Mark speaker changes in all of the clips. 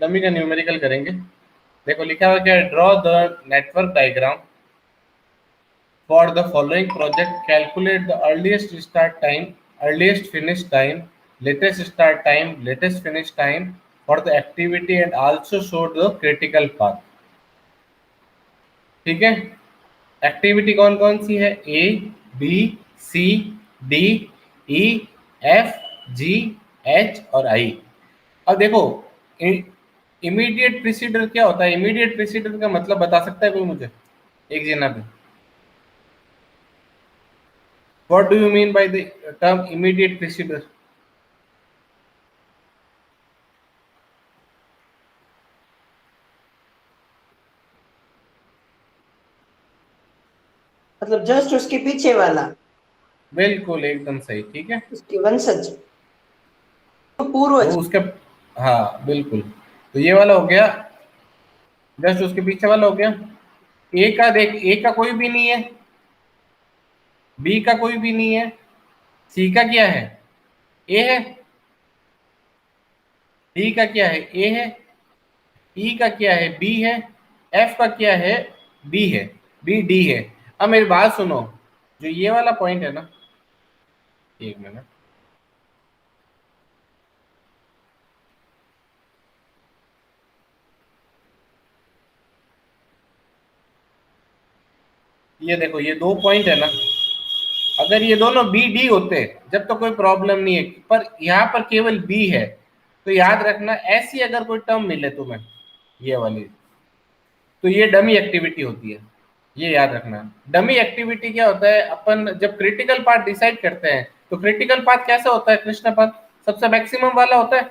Speaker 1: Dummy का numerical करेंगे। देखो लिखा हुआ क्या है, draw the network diagram for the following project, calculate the earliest start time, earliest finish time, latest start time, latest finish time for the activity and also show the critical path. ठीक है, activity कौन कौन सी है, A B C D E F G H और I. अब देखो immediate प्रीसीडर क्या होता है, इमीडिएट प्रीसीडर का मतलब बता सकता है कोई मुझे एक जना पे? What do you mean by the term immediate preceder?
Speaker 2: मतलब जस्ट उसके पीछे वाला,
Speaker 1: बिल्कुल एकदम सही, ठीक है।
Speaker 2: उसके वंशज, तो
Speaker 1: तो
Speaker 2: पूर्वज।
Speaker 1: उसके, हाँ बिल्कुल, तो ये वाला हो गया, जस्ट उसके पीछे वाला हो गया। ए का देख, ए का कोई भी नहीं है, बी का कोई भी नहीं है, सी का क्या है, ए है, डी का क्या है, ए है, ई का क्या है, बी है, एफ का क्या है, बी है, बी डी है। अब मेरी बात सुनो, जो ये वाला पॉइंट है ना, एक मिनट, ये देखो ये दो पॉइंट है ना, अगर ये दोनों बी डी होते जब तो कोई प्रॉब्लम नहीं है, पर यहाँ पर केवल बी है, तो याद रखना ऐसी अगर कोई टर्म मिले तुम्हें ये वाली, तो ये डमी एक्टिविटी होती है। ये याद रखना, डमी एक्टिविटी क्या होता है, अपन जब क्रिटिकल पार्ट डिसाइड करते हैं तो क्रिटिकल पार्ट कैसा होता है कृष्ण पार्ट, सबसे मैक्सिमम वाला होता है,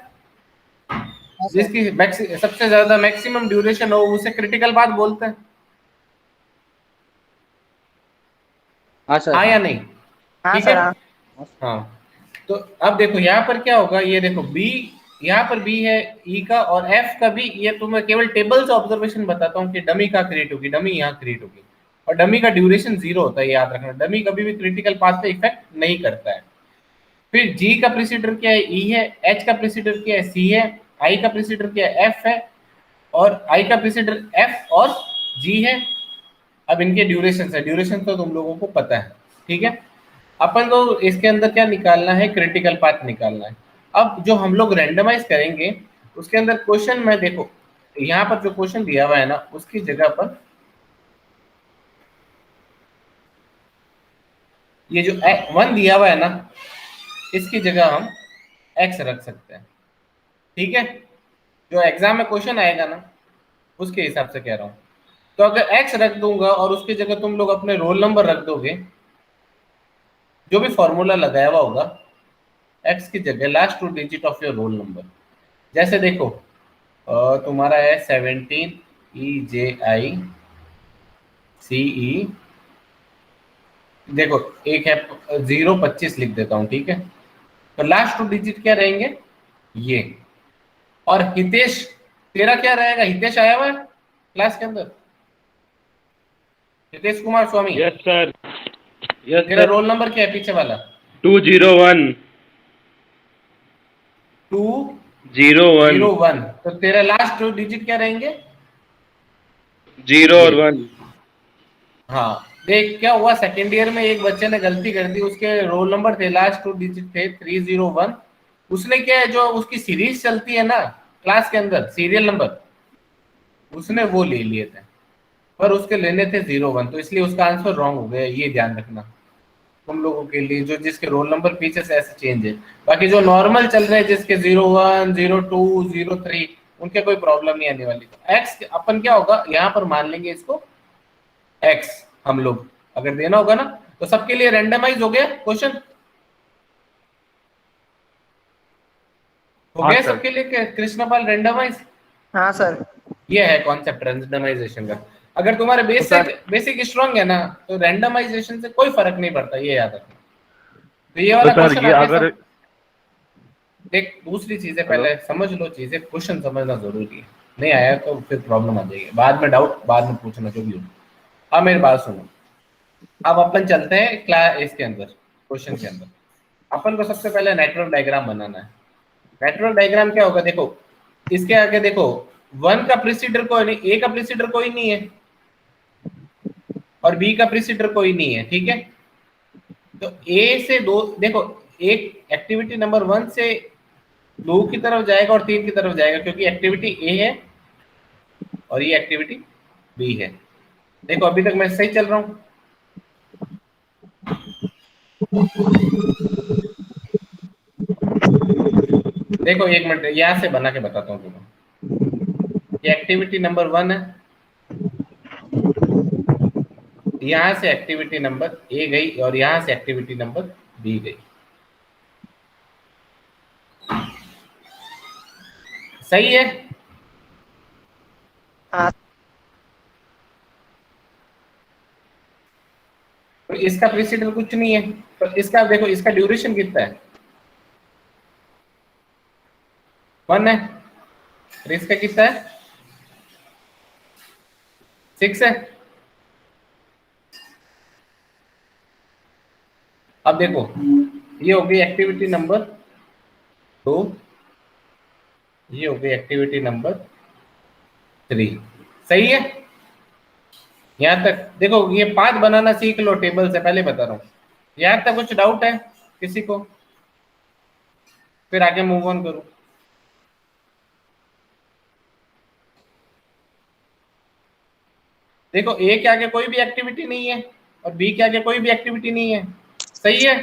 Speaker 2: हाँ सर।
Speaker 1: जिसकी सबसे ज्यादा मैक्सिमम ड्यूरेशन हो उसे क्रिटिकल पार्ट बोलते हैं।
Speaker 3: हाँ सर।
Speaker 1: हाँ या नहीं?
Speaker 2: हाँ
Speaker 1: ठीक है,
Speaker 2: सर। हाँ
Speaker 1: हाँ। तो अब देखो यहाँ पर क्या होगा, ये देखो बी, यहाँ पर बी है, ई का और एफ का भी, ये तो मैं केवल टेबल से ऑब्जर्वेशन बताता हूँ कि डमी का क्रिएट होगी, डमी यहाँ क्रिएट होगी, और डमी का ड्यूरेशन 0 होता है, याद रखना, डमी कभी भी क्रिटिकल पाथ पे इफेक्ट नहीं करता है। फिर जी का प्रेसिडर क्या है, ई है, एच का प्रेसिडर क्या है, सी है, आई का प्रेसिडर क्या है, एफ है, और आई का प्रेसिडर एफ और जी है। अब इनके ड्यूरेशन है, ड्यूरेशन तो तुम लोगों को पता है, ठीक है। अपन को इसके अंदर क्या निकालना है, क्रिटिकल पाथ निकालना है। अब जो हम लोग रैंडमाइज करेंगे उसके अंदर क्वेश्चन में देखो, यहाँ पर जो क्वेश्चन दिया हुआ है ना उसकी जगह पर ये जो 1 दिया हुआ है ना, इसकी जगह हम x रख सकते हैं, ठीक है। जो एग्जाम में क्वेश्चन आएगा ना उसके हिसाब से कह रहा हूँ। तो अगर x रख दूंगा और उसकी जगह तुम लोग अपने रोल नंबर रख दोगे, जो भी फॉर्मूला लगाया हुआ होगा, x की जगह last 2 digit of your roll number. जैसे देखो तुम्हारा है 17 EJI CE, देखो एक है 025 लिख देता हूँ, ठीक है। तो लास्ट 2 डिजिट क्या रहेंगे, ये। और हितेश, तेरा क्या रहेगा, हितेश आया हुआ है क्लास के अंदर, हितेश कुमार स्वामी?
Speaker 4: यस सर, यस
Speaker 1: तेरा
Speaker 4: सर।
Speaker 1: रोल नंबर क्या है पीछे वाला?
Speaker 4: 201।
Speaker 1: 201। तो तेरा लास्ट 2 डिजिट क्या रहेंगे,
Speaker 4: 0
Speaker 1: ये।
Speaker 4: और 1।
Speaker 1: हाँ, देख क्या हुआ, सेकेंड ईयर में एक बच्चे ने गलती कर दी, उसके रोल नंबर थे लास्ट 2 डिजिट थे 301, उसने क्या है, जो उसकी सीरीज चलती है ना क्लास के अंदर सीरियल नंबर, उसने वो ले लिए थे, पर उसके लेने थे 01, तो इसलिए उसका आंसर रॉन्ग हो गया, ये ध्यान रखना तुम लोगों के लिए, जो जिसके रोल नंबर पीछे से ऐसे चेंज है। बाकी जो नॉर्मल चल रहे हैं जिसके 01 02 03, उनके कोई प्रॉब्लम नहीं आने वाली। तो एक्स अपन क्या होगा यहाँ पर मान लेंगे इसको एक्स, हम लोग अगर देना होगा ना तो सबके लिए रैंडमाइज हो गया क्वेश्चन, हो
Speaker 4: हाँ
Speaker 1: गया
Speaker 4: सर।
Speaker 1: सबके लिए कृष्णपाल रैंडमाइज।
Speaker 2: हाँ सर।
Speaker 1: ये है कॉन्सेप्ट रैंडमाइजेशन का। अगर तुम्हारे
Speaker 3: तो सर
Speaker 1: बेसिक स्ट्रांग है ना तो रैंडमाइजेशन से कोई फर्क नहीं पड़ता, ये याद रखना। तो ये
Speaker 4: तो
Speaker 1: वाला
Speaker 4: सर
Speaker 1: क्वेश्चन
Speaker 4: ये
Speaker 1: आ गया
Speaker 4: अगर,
Speaker 1: सब। देख दूसरी चीजें
Speaker 4: हेलो,
Speaker 1: पहले समझ लो, चीजें क्वेश्चन समझना जरूरी है, नहीं आया तो फिर प्रॉब्लम आ जाएगी, बाद में डाउट बाद में पूछना जो भी हो। अब मेरी बात सुनो, अब अपन चलते हैं क्लास इसके अंदर, क्वेश्चन के अंदर। अपन को सबसे पहले नेटवर्क डायग्राम बनाना है। नेटवर्क डायग्राम क्या होगा, देखो इसके आगे देखो 1 का प्रीसीडर कोई नहीं, ए का प्रीसीडर कोई नहीं है और बी का प्रीसीडर कोई नहीं है, ठीक है। तो ए से दो देखो, एक एक्टिविटी नंबर 1 से 2 की तरफ जाएगा और 3 की तरफ जाएगा, क्योंकि एक्टिविटी ए है और ये एक्टिविटी बी है। देखो अभी तक मैं सही चल रहा हूं। देखो एक मिनट यहां से बना के बताता हूं तुम्हें। ये एक्टिविटी नंबर 1 है, यहां से एक्टिविटी नंबर ए गई और यहां से एक्टिविटी नंबर बी गई। सही है।
Speaker 2: हाँ
Speaker 1: तो इसका प्रीसीडर कुछ नहीं है, तो इसका देखो इसका ड्यूरेशन कितना है, 1 है। और इसका कितना है, 6 है। अब देखो ये हो गई एक्टिविटी नंबर 2, ये हो गई एक्टिविटी नंबर 3। सही है। यहां तक देखो ये 5 बनाना सीख लो, टेबल से पहले बता रहा हूं। यहां तक कुछ डाउट है किसी को, फिर आगे मूव ऑन करूं। देखो ए के आगे कोई भी एक्टिविटी नहीं है और बी के आगे कोई भी एक्टिविटी नहीं है। सही है।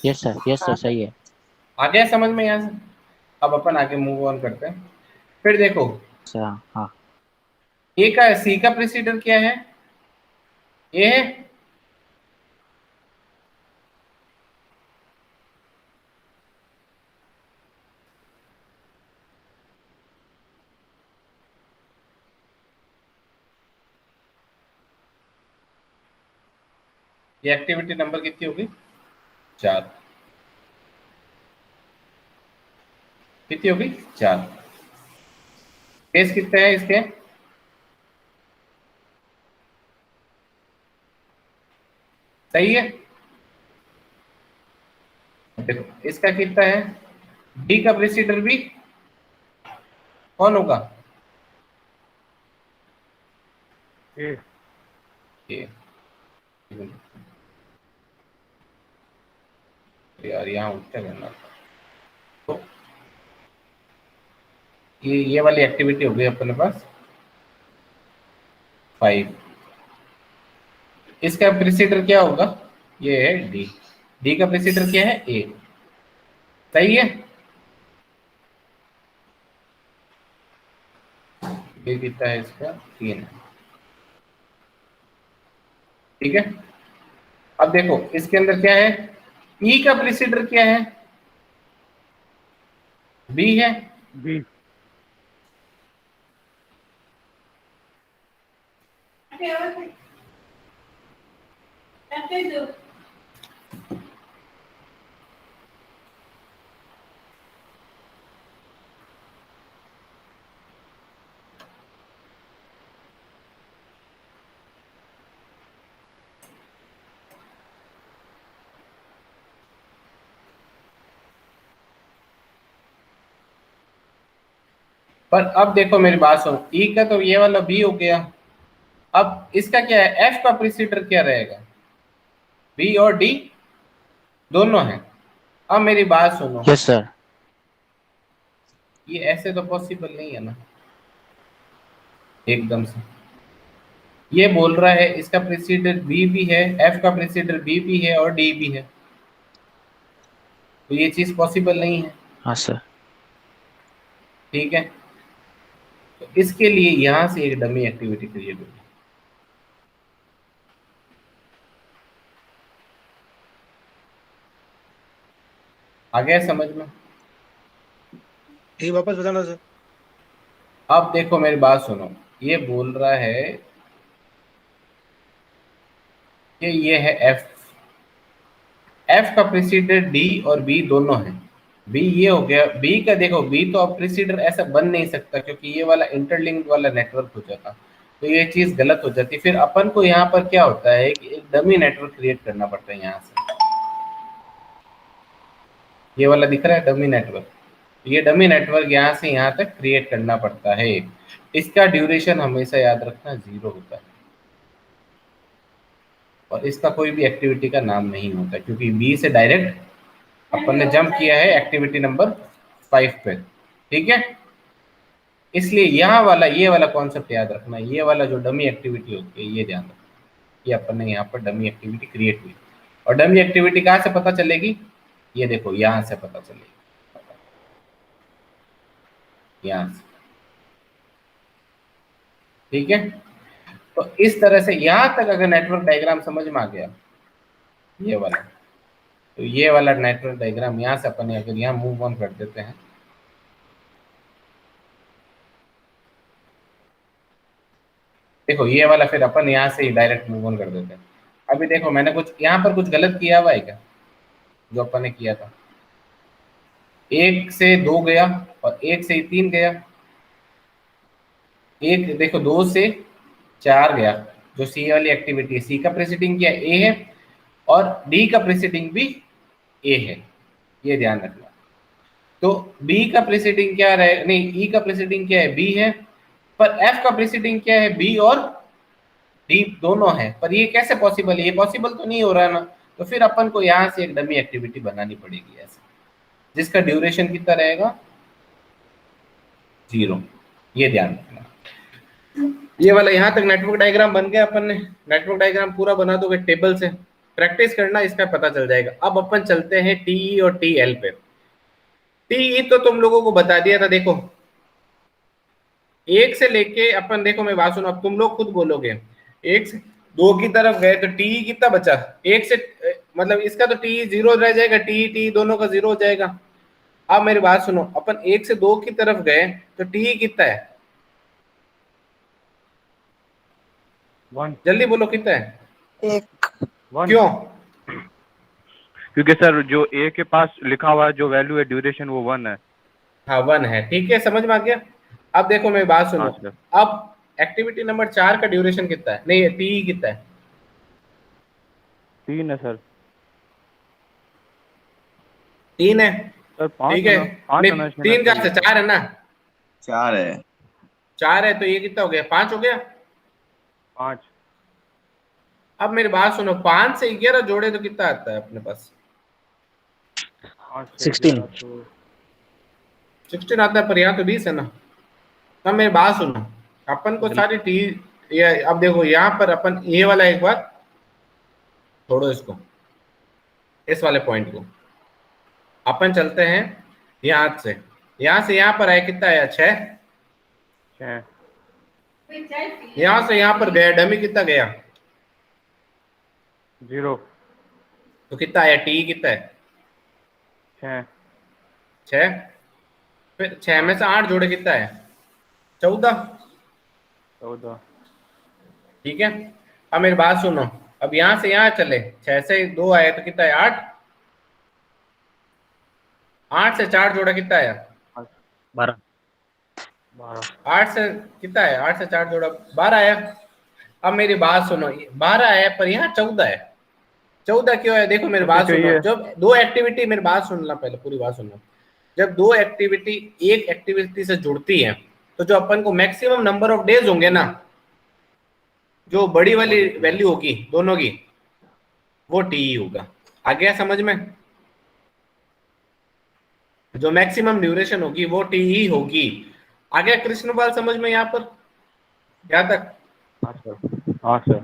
Speaker 3: यस सर सही है।
Speaker 1: आ गया समझ में यहाँ से। अब अपन आगे मूव ऑन करते हैं। फिर देखो
Speaker 3: सर हाँ।
Speaker 1: ए का सी का प्रेसिडेंट क्या है, ए है। ये एक्टिविटी नंबर कितनी होगी, 4। कितनी होगी, 4। केस कितने हैं इसके, सही है। देखो इसका कितना है, डी का प्रेसिडर भी कौन होगा, ए। यार यहाँ उल्टा करना, तो ये वाली एक्टिविटी हो गई अपने पास 5। इसका प्रेसिडर क्या होगा, ये है डी। डी का प्रेसिडर क्या है, ए। सही है। ये कितना है इसका, 3 है। ठीक है। अब देखो इसके अंदर क्या है, ई का प्रेसिडर क्या है, बी है।
Speaker 4: बी
Speaker 1: पर अब देखो मेरी बात सुनो, ई का तो ये वाला बी हो गया। अब इसका क्या है, एफ का प्रेसिडर क्या रहेगा, बी और डी दोनों हैं। अब मेरी बात सुनो,
Speaker 3: यस सर।
Speaker 1: ये ऐसे तो पॉसिबल नहीं है ना एकदम से। ये बोल रहा है इसका प्रेसिडर बी भी है, एफ का प्रेसिडर बी भी है और डी भी है, तो ये चीज पॉसिबल नहीं है।
Speaker 3: हाँ सर।
Speaker 1: ठीक है। तो इसके लिए यहां से एक डमी एक्टिविटी क्रिएट होगी। आ गया समझ में,
Speaker 5: ये वापस बताना सर।
Speaker 1: अब देखो मेरी बात सुनो, ये बोल रहा है कि ये है एफ, एफ का प्रेसिडर डी और बी दोनों हैं। बी ये हो गया, बी का देखो, बी तो अब प्रेसिडर ऐसा बन नहीं सकता क्योंकि ये वाला इंटरलिंक्ड वाला नेटवर्क हो जाता, तो ये चीज गलत हो जाती। फिर अपन को यहाँ पर क्या होता है कि एक डमी नेटवर्क क्रिएट करना पड़ता है। यहाँ से ये वाला दिख रहा है डमी नेटवर्क, ये डमी नेटवर्क यहाँ से यहाँ तक क्रिएट करना पड़ता है। इसका ड्यूरेशन हमेशा याद रखना 0 होता है और इसका कोई भी एक्टिविटी का नाम नहीं होता, क्योंकि बी से डायरेक्ट अपन ने जंप किया है एक्टिविटी नंबर 5 पे। ठीक है, इसलिए यहाँ वाला ये वाला कॉन्सेप्ट याद रखना, ये वाला जो डमी एक्टिविटी होती है ये ध्यान रखना, ये अपन ने यहाँ पर डमी एक्टिविटी क्रिएट हुई। और डमी एक्टिविटी कहाँ से पता चलेगी, ये देखो यहाँ से पता चलेगी, यहाँ से। ठीक है, तो इस तरह से यहाँ तक अगर नेटवर्क डायग्राम समझ में आ गया ये वाला, तो ये वाला नेटवर्क डायग्राम यहाँ से अपन अगर यहाँ मूव ऑन कर देते हैं, देखो ये वाला फिर अपन यहाँ से ही डायरेक्ट मूव ऑन कर देते हैं। अभी देखो मैंने कुछ यहाँ पर कुछ गलत किया हुआ है क्या, जो अपन ने किया था, 1 से 2 गया और 1 से 3 गया, एक देखो 2 से 4 गया, जो सी वाली एक्टिविटी है, सी का प्रीसीडिंग क्या ए है और डी का प्रीसीडिंग भी ए है, ये ध्यान रखना। तो बी का प्रीसीडिंग क्या रहे, नहीं ई का प्रीसीडिंग क्या है, बी है, पर एफ का प्रीसीडिंग क्या है, बी और डी दोनों है। पर ये कैसे पॉसिबल है, ये पॉसिबल तो नहीं हो रहा ना, तो फिर अपन को यहाँ से एक डमी एक्टिविटी बनानी पड़ेगी ऐसे, जिसका ड्यूरेशन कितना रहेगा 0, ये ध्यान रखना। ये वाला यहाँ तक नेटवर्क डायग्राम बन गया, अपन ने नेटवर्क डायग्राम पूरा बना दोगे टेबल से, प्रैक्टिस करना इसका पता चल जाएगा। अब अपन चलते हैं टीई और टीएल पे। टीई तो तुम लोगों को बता दिया था, देखो 1 से लेके अपन, देखो मैं बात सुनो, अब तुम लोग खुद बोलोगे 1 से 2 की तरफ गए तो टीई कितना बचा, 1 से मतलब इसका तो टीई 0 रह जाएगा, टीई टी दोनों का 0 हो जाएगा। अब मेरी बात सुनो, अपन 1 से 2 की तरफ गए तो टीई कितना है,
Speaker 6: 1
Speaker 1: जल्दी बोलो कितना है,
Speaker 2: 1
Speaker 1: क्यों,
Speaker 6: क्योंकि सर जो ए के पास लिखा हुआ है जो वैल्यू है ड्यूरेशन वो 1 है।
Speaker 1: हाँ 1 है, ठीक है समझ में आ गया। अब देखो मेरी बात सुनो,
Speaker 6: हाँ सर।
Speaker 1: अब एक्टिविटी नंबर 4 का ड्यूरेशन कितना है, नहीं टीई कितना है,
Speaker 6: 3 है सर।
Speaker 1: 3 है,
Speaker 6: सर 5
Speaker 1: ठीक है,
Speaker 6: पाँच
Speaker 1: नहीं 3 कहाँ से, 4 है ना,
Speaker 7: 4 है।
Speaker 1: 4 है, तो ये कितना हो गया, 5 हो गया।
Speaker 6: 5।
Speaker 1: अब मेरी बात सुनो, 5 से 11 जोड़े तो कितना आता है अपने पास,
Speaker 3: 16
Speaker 1: 16 आता है, पर यहाँ तो 20 है ना। अब मेरी बात सुनो, अपन को सारी टी, ये अब देखो यहाँ पर अपन ये वाला एक बार छोड़ो, इसको इस वाले पॉइंट को अपन चलते हैं यहाँ से यहाँ पर आया, कितना आया 6, यहाँ से यहाँ पर गया डमी कितना गया
Speaker 6: 0,
Speaker 1: तो कितना आया, टी कितना है 6, फिर 6 में से 8 जोड़े कितना है 14। ठीक है, अब मेरी बात सुनो, अब यहाँ से यहाँ चले, 6 से 2 आया तो कितना है 8, 8 से 4 जोड़ा कितना आया
Speaker 3: 12
Speaker 1: 8 से कितना है, 8 से 4 जोड़ा 12 आया। अब मेरी बात सुनो, 12 आया पर यहाँ 14 है, 14 क्यों है, देखो मेरी बात सुनो, जब 2 एक्टिविटी, मेरी बात सुनना पहले, पूरी बात सुनो, जब 2 एक्टिविटी एक एक्टिविटी से जुड़ती है तो जो अपन को मैक्सिमम नंबर ऑफ डेज होंगे ना, जो बड़ी वाली वैल्यू होगी दोनों की, वो टी होगा। आ गया समझ में, जो मैक्सिमम ड्यूरेशन होगी वो टी होगी। आ गया कृष्णपाल समझ में यहाँ पर, यहाँ तक?
Speaker 6: हाँ सर।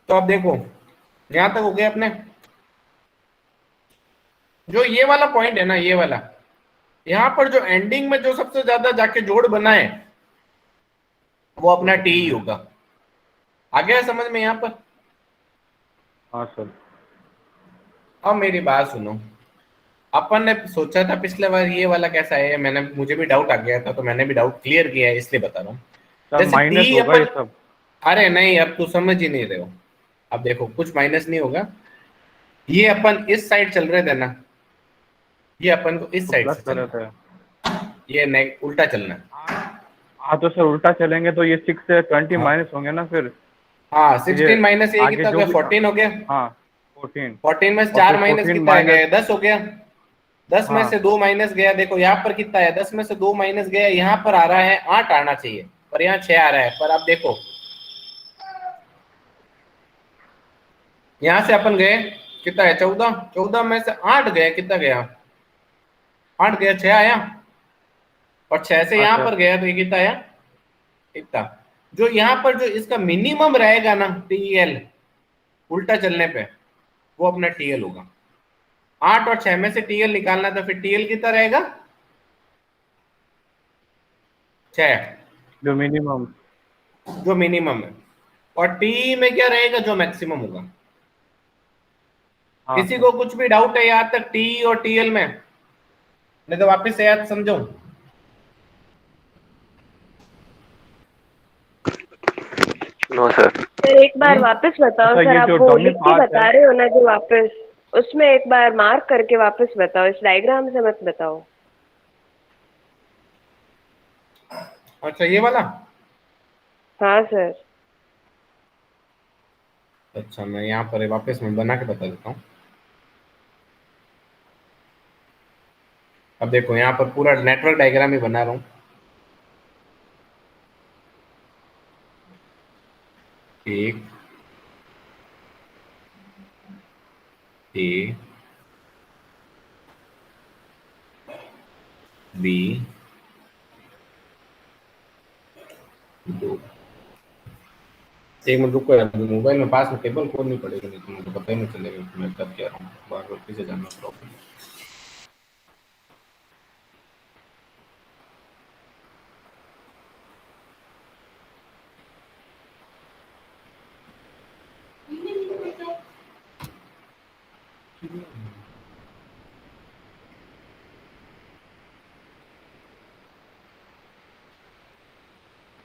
Speaker 1: तो अब देखो यहाँ तक हो गया अपने, जो ये वाला पॉइंट है ना, ये वाला, यहाँ पर जो एंडिंग में जो सबसे ज्यादा जाके जोड़ बनाए वो अपना टी होगा। आ गया समझ में यहाँ पर?
Speaker 6: हाँ सर।
Speaker 1: अब मेरी बात सुनो, अपन ने सोचा था पिछले बार ये वाला कैसा है, मुझे भी डाउट आ गया था, तो मैंने भी डाउट क्लियर किया है, इसलिए बता रहा हूँ। जैसे
Speaker 6: माइनस
Speaker 1: T
Speaker 6: होगा ये सब?
Speaker 1: अरे नहीं, अब तू समझ ही नहीं रहे हो। अब देखो कुछ माइनस नहीं होगा, ये अपन इस साइड चल रहे थे ना, ये अपन को इस साइड से चलना है, ये उल्टा चलना है।
Speaker 6: हाँ तो सर उल्टा चलेंगे तो ये 6 से 20 माइनस होंगे ना फिर।
Speaker 1: हाँ 16 माइनस ये कितना हो गया, 14 हो गया।
Speaker 6: हाँ 14
Speaker 1: 14 में से
Speaker 6: और
Speaker 1: 4
Speaker 6: फिर
Speaker 1: माइनस
Speaker 6: 14
Speaker 1: कितना
Speaker 6: माइनस
Speaker 1: गया? 10 हो गया। 10 में
Speaker 6: हाँ
Speaker 1: से 2 माइनस गया। देखो यहाँ पर कितना है? 10 में से 2 माइनस गया, यहाँ पर आ रहा है 8 आना चाहिए, पर यहाँ 6 आ रहा है। पर आप देखो यहाँ से अपन गए कितना है? 14। 14 में से 8 गए, कितना गया? 8 गया, 6 आया। और 6 से यहाँ
Speaker 6: अच्छा
Speaker 1: पर गया तो ये कितना आया? इतना। जो यहाँ पर जो इसका मिनिमम रहेगा ना टीएल, उल्टा चलने पे, वो अपना टीएल होगा। 8 और 6 में से टीएल निकालना, तो फिर टीएल कितना रहेगा? 6,
Speaker 6: जो मिनिमम
Speaker 1: जो मिनिमम है। और टी में क्या रहेगा? जो मैक्सिमम होगा।
Speaker 6: हाँ
Speaker 1: किसी
Speaker 6: सर
Speaker 1: को कुछ भी डाउट है यहाँ तक टी और टीएल में? नहीं तो वापस से याद समझो।
Speaker 4: No sir.
Speaker 7: सर एक बार वापस बताओ
Speaker 6: अच्छा
Speaker 7: सर,
Speaker 6: ये
Speaker 7: आप
Speaker 6: जो
Speaker 7: वो
Speaker 6: डमी
Speaker 7: लिख के
Speaker 6: पार्ट है
Speaker 7: बता रहे हो ना जो वापस, उसमें एक बार मार्क करके वापस बताओ, इस डायग्राम से मत बताओ।
Speaker 1: अच्छा ये वाला?
Speaker 7: हाँ सर।
Speaker 1: अच्छा मैं यहाँ पर वापस मैं बना के बता देता हूँ। अब देखो यहाँ पर पूरा नेटवर्क डायग्राम ही बना रहा हूँ। एक ए बी 2। एक मिनट रुको यार, मोबाइल में पास में टेबल खोलनी पड़ेगी, नहीं तो मुझे पता ही नहीं चलेगा कि मैं कर क्या रहा हूँ। बार बार पीछे जाना प्रॉब्लम।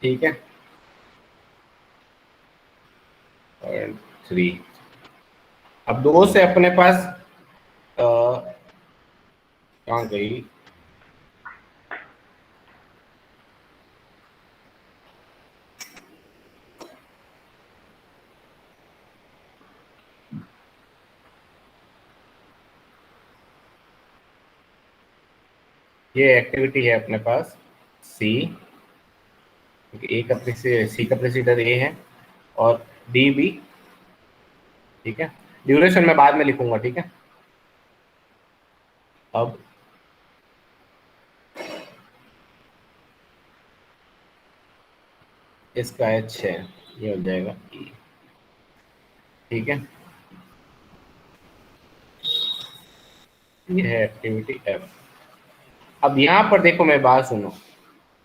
Speaker 1: ठीक है। और 3। अब 2 से अपने पास कहाँ गई? ये एक्टिविटी है अपने पास सी, ए का सी कैपेसिटर ए है और डी बी। ठीक है, ड्यूरेशन मैं बाद में लिखूंगा। ठीक है। अब इसका है 6, ये हो जाएगा ई। ठीक है, ये है एक्टिविटी एफ। अब यहाँ पर देखो, मैं बात सुनो,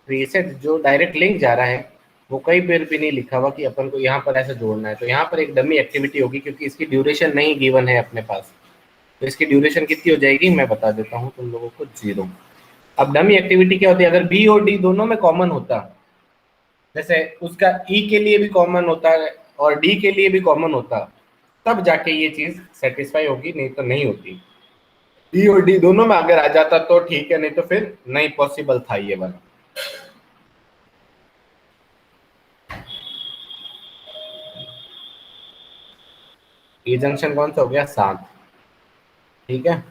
Speaker 1: रीसेट जो डायरेक्ट लिंक जा रहा है वो कई पेर भी नहीं लिखा हुआ कि अपन को यहाँ पर ऐसे जोड़ना है। तो यहाँ पर एक डमी एक्टिविटी होगी क्योंकि इसकी ड्यूरेशन नहीं गिवन है अपने पास। तो इसकी ड्यूरेशन कितनी हो जाएगी मैं बता देता हूँ तुम लोगों को, 0। अब डमी एक्टिविटी क्या होती है? अगर बी और डी दोनों में कॉमन होता, जैसे उसका ई के लिए भी कॉमन होता है और डी के लिए भी कॉमन होता, तब जाके ये चीज सेटिस्फाई होगी, नहीं तो नहीं होती। ई और डी दोनों में अगर आ जाता तो ठीक है, नहीं तो फिर नहीं पॉसिबल था ये वाला। ये जंक्शन कौन सा हो गया? 7। ठीक है,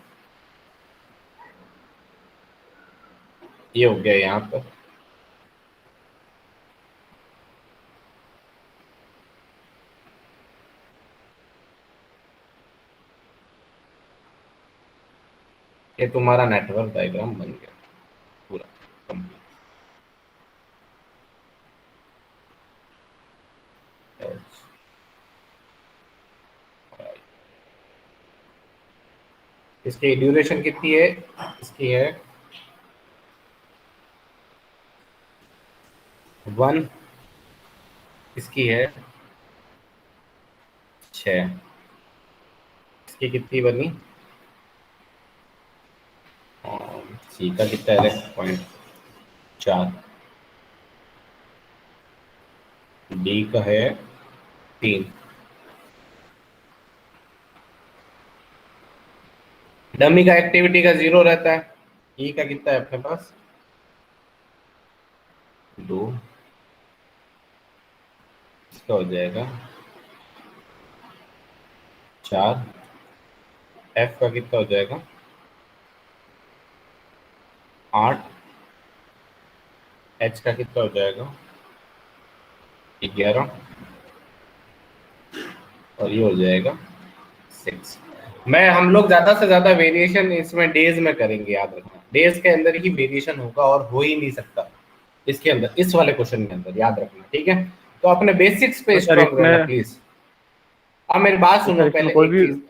Speaker 1: ये हो गया यहाँ पर। ये तुम्हारा नेटवर्क डायग्राम बन गया पूरा कंप्लीट। इसकी ड्यूरेशन कितनी है? इसकी है 1, इसकी है 6, इसकी कितनी बनी? सी का कितना है? 0.4। डी का है 3। डमी का एक्टिविटी का 0 रहता है। ई का कितना है अपने पास? 2। इसका हो जाएगा 4। एफ का कितना हो जाएगा 8, एच का कितना हो जाएगा 11 और ये हो जाएगा 6। हम लोग ज्यादा से ज्यादा वेरिएशन इसमें डेज में करेंगे, याद रखना डेज के अंदर ही वेरिएशन होगा और हो ही नहीं सकता इसके अंदर, इस वाले क्वेश्चन के अंदर, याद रखना, ठीक है। तो अपने बेसिक्स पे
Speaker 6: तो सर
Speaker 1: स्ट्रांग रहना
Speaker 6: इसमें
Speaker 1: प्लीज। अब मेरी बात
Speaker 6: तो
Speaker 1: सुनो
Speaker 6: सर इसमें
Speaker 1: पहले
Speaker 6: कोई
Speaker 1: एक
Speaker 6: भी
Speaker 1: चीज।